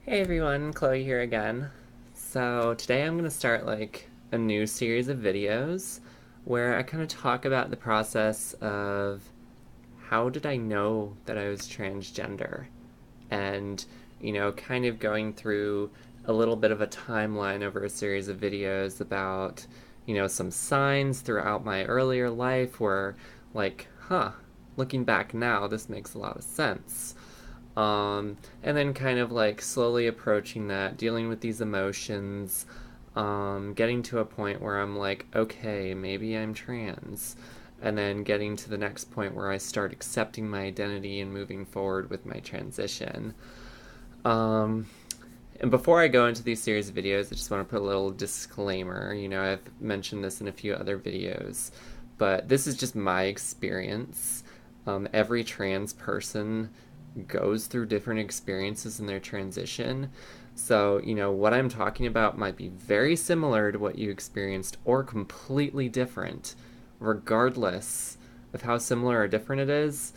Hey everyone, Chloe here again. So today I'm going to start a new series of videos where I kind of talk about the process of how did I know that I was transgender and, kind of going through a little bit of a timeline over a series of videos about, some signs throughout my earlier life where looking back now, this makes a lot of sense. And then kind of slowly approaching that, dealing with these emotions, getting to a point where I'm like, okay, maybe I'm trans. And then getting to the next point where I start accepting my identity and moving forward with my transition. Um, and before I go into these series of videos, I just want to put a little disclaimer. I've mentioned this in a few other videos, but this is just my experience. Every trans person goes through different experiences in their transition. So, what I'm talking about might be very similar to what you experienced or completely different. Regardless of how similar or different it is,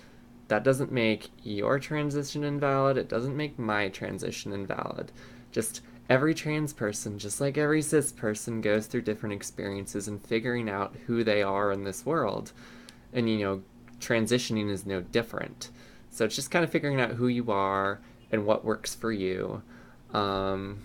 that doesn't make your transition invalid. It doesn't make my transition invalid. Just every trans person, just like every cis person, goes through different experiences and figuring out who they are in this world. And, transitioning is no different. So it's just kind of figuring out who you are and what works for you. Um,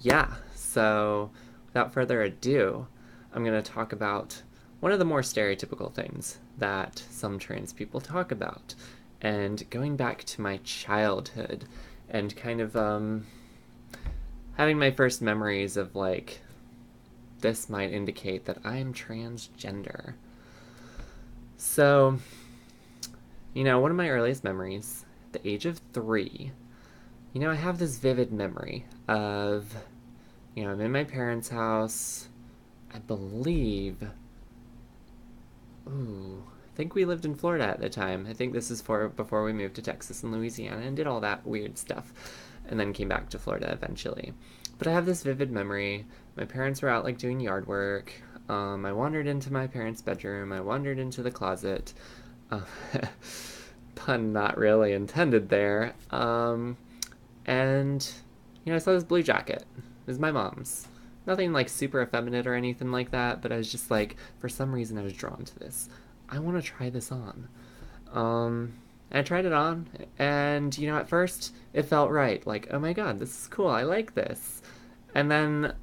yeah, so without further ado, I'm going to talk about one of the more stereotypical things that some trans people talk about. And going back to my childhood and kind of having my first memories of this might indicate that I'm transgender. So, one of my earliest memories, at the age of 3, I have this vivid memory of, I'm in my parents' house. I believe, I think we lived in Florida at the time. I think this is before we moved to Texas and Louisiana and did all that weird stuff and then came back to Florida eventually. But I have this vivid memory. My parents were out doing yard work. I wandered into my parents' bedroom. I wandered into the closet. Uh, Pun not really intended there. And I saw this blue jacket. It was my mom's. Nothing super effeminate or anything like that, but I was just for some reason I was drawn to this. I want to try this on. Um, and I tried it on, and at first it felt right. Oh my god, this is cool. I like this. And then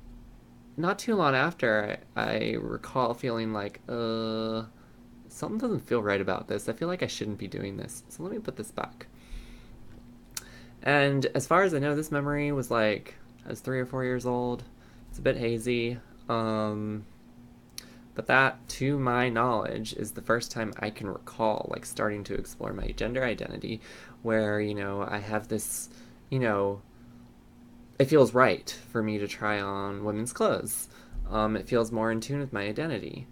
not too long after, I recall feeling something doesn't feel right about this. I feel like I shouldn't be doing this. So let me put this back. And as far as I know, this memory was I was 3 or 4 years old. It's a bit hazy. But that, to my knowledge, is the first time I can recall starting to explore my gender identity, where I have this, you know, it feels right for me to try on women's clothes. It feels more in tune with my identity.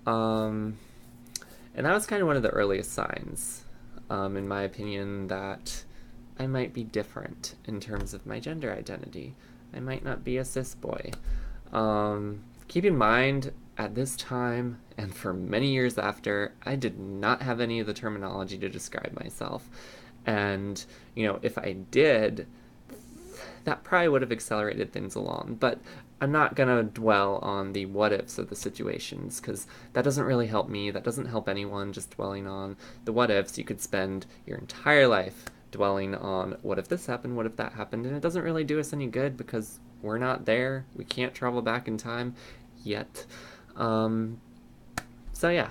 Um, and that was kind of one of the earliest signs, in my opinion, that I might be different in terms of my gender identity. I might not be a cis boy. Keep in mind, at this time, and for many years after, I did not have any of the terminology to describe myself. And, if I did, that probably would have accelerated things along. But I'm not going to dwell on the what ifs of the situations because that doesn't really help me. That doesn't help anyone just dwelling on the what ifs. You could spend your entire life dwelling on what if this happened, what if that happened, and it doesn't really do us any good because we're not there. We can't travel back in time yet. Um, so, yeah.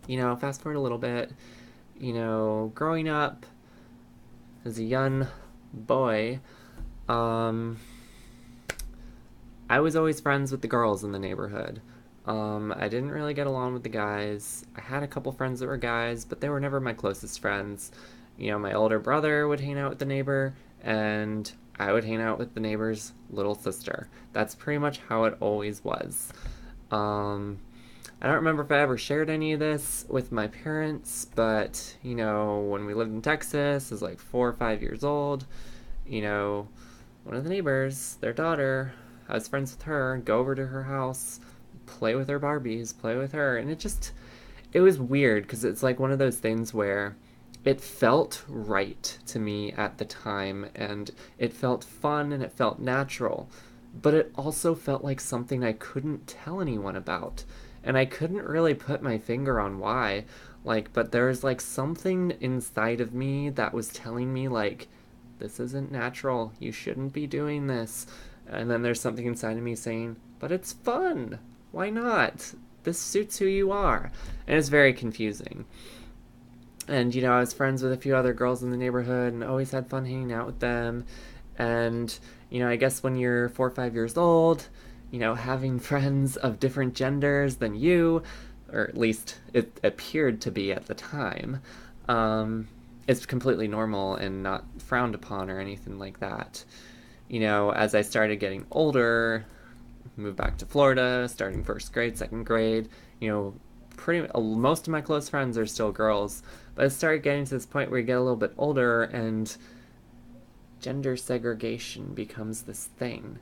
Fast forward a little bit. Growing up as a young boy, um, I was always friends with the girls in the neighborhood. I didn't really get along with the guys. I had a couple friends that were guys, but they were never my closest friends. My older brother would hang out with the neighbor, and I would hang out with the neighbor's little sister. That's pretty much how it always was. Um, I don't remember if I ever shared any of this with my parents, but, when we lived in Texas, I was 4 or 5 years old, you know, one of the neighbors, their daughter, I was friends with her, go over to her house, play with her Barbies, play with her, and it was weird because it's one of those things where it felt right to me at the time, and it felt fun and it felt natural. But it also felt like something I couldn't tell anyone about. And I couldn't really put my finger on why. Like, but there's like something inside of me that was telling me, like, this isn't natural. You shouldn't be doing this. And then there's something inside of me saying, but it's fun. Why not? This suits who you are. And it's very confusing. And, I was friends with a few other girls in the neighborhood and always had fun hanging out with them. And, I guess when you're 4 or 5 years old, having friends of different genders than you, or at least it appeared to be at the time, it's completely normal and not frowned upon or anything like that. As I started getting older, moved back to Florida, starting first grade, second grade, pretty most of my close friends are still girls, but it started getting to this point where you get a little bit older and gender segregation becomes this thing.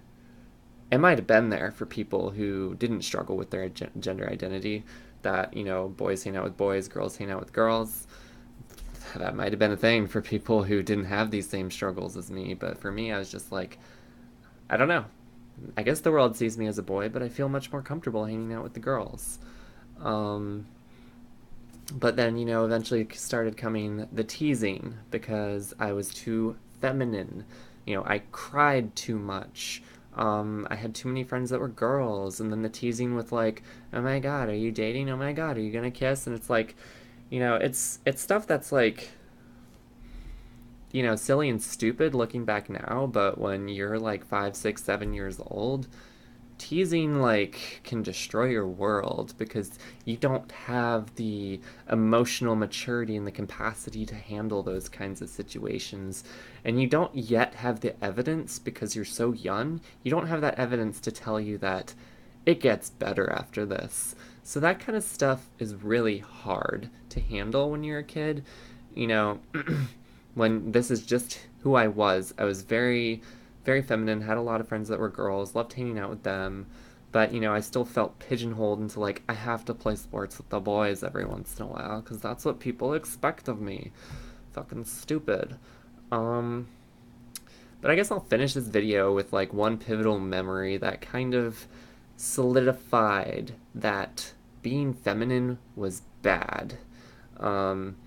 It might have been there for people who didn't struggle with their gender identity, that, boys hang out with boys, girls hang out with girls. That might have been a thing for people who didn't have these same struggles as me, but for me, I was just like, I don't know. I guess the world sees me as a boy, but I feel much more comfortable hanging out with the girls. Um, but then, eventually started coming the teasing because I was too feminine. I cried too much. I had too many friends that were girls, and then the teasing with like, "Oh my God, are you dating? Oh my God, are you gonna kiss?" And it's like, it's stuff that's like, silly and stupid looking back now, but when you're like 5, 6, 7 years old, teasing like can destroy your world because you don't have the emotional maturity and the capacity to handle those kinds of situations, and you don't yet have the evidence because you're so young. You don't have that evidence to tell you that it gets better after this. So that kind of stuff is really hard to handle when you're a kid. you know when this is just who I was very, very feminine, had a lot of friends that were girls, loved hanging out with them, but I still felt pigeonholed into like, I have to play sports with the boys every once in a while because that's what people expect of me. Fucking stupid. Um, but I guess I'll finish this video with like one pivotal memory that kind of solidified that being feminine was bad. Um,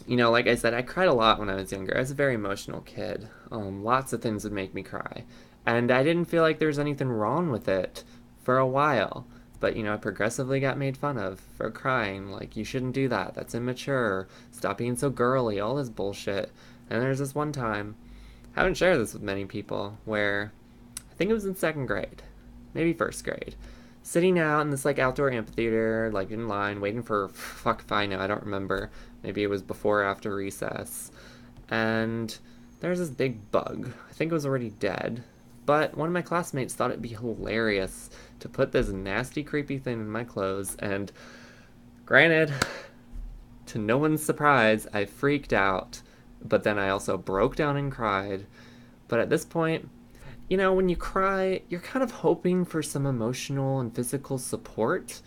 like I said, I cried a lot when I was younger. I was a very emotional kid. Lots of things would make me cry. And I didn't feel like there was anything wrong with it for a while. But, I progressively got made fun of for crying. Like, you shouldn't do that. That's immature. Stop being so girly. All this bullshit. And there's this one time, I haven't shared this with many people, where I think it was in second grade, maybe first grade, sitting out in this like outdoor amphitheater, like in line, waiting for fuck if I know, I don't remember. Maybe it was before or after recess. And there's this big bug. I think it was already dead. But one of my classmates thought it'd be hilarious to put this nasty, creepy thing in my clothes. And granted, to no one's surprise, I freaked out. But then I also broke down and cried. But at this point, when you cry, you're kind of hoping for some emotional and physical support.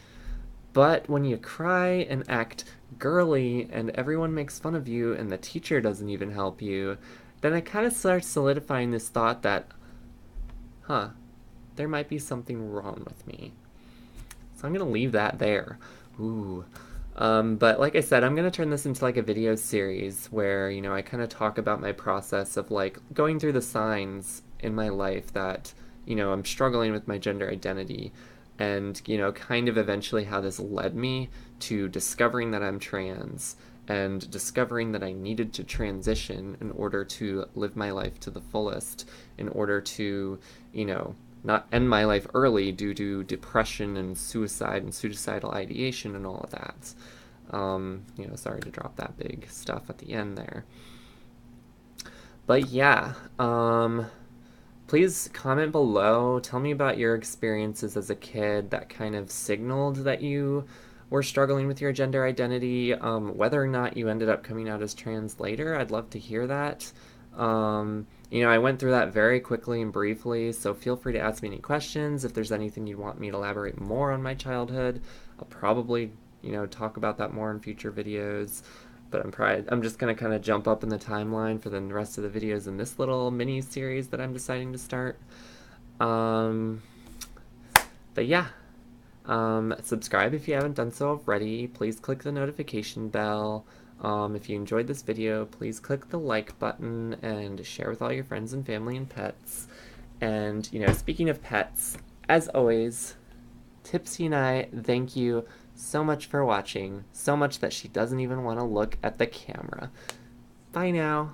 But when you cry and act girly and everyone makes fun of you and the teacher doesn't even help you, then it kind of starts solidifying this thought that, huh, there might be something wrong with me. So I'm going to leave that there. Ooh. But like I said, I'm going to turn this into like a video series where, I kind of talk about my process of like going through the signs in my life that, I'm struggling with my gender identity, and, kind of eventually how this led me to discovering that I'm trans and discovering that I needed to transition in order to live my life to the fullest, in order to, not end my life early due to depression and suicide and suicidal ideation and all of that. Sorry to drop that big stuff at the end there. But yeah, please comment below. Tell me about your experiences as a kid that kind of signaled that you were struggling with your gender identity. Whether or not you ended up coming out as trans later, I'd love to hear that. I went through that very quickly and briefly, so feel free to ask me any questions. If there's anything you'd want me to elaborate more on my childhood, I'll probably, talk about that more in future videos. but I'm just gonna kind of jump up in the timeline for the rest of the videos in this little mini series that I'm deciding to start. Um, but yeah, subscribe if you haven't done so already. Please click the notification bell. If you enjoyed this video, please click the like button and share with all your friends and family and pets. And, speaking of pets, as always, Tipsy and I thank you so much for watching, so much that she doesn't even want to look at the camera. Bye now.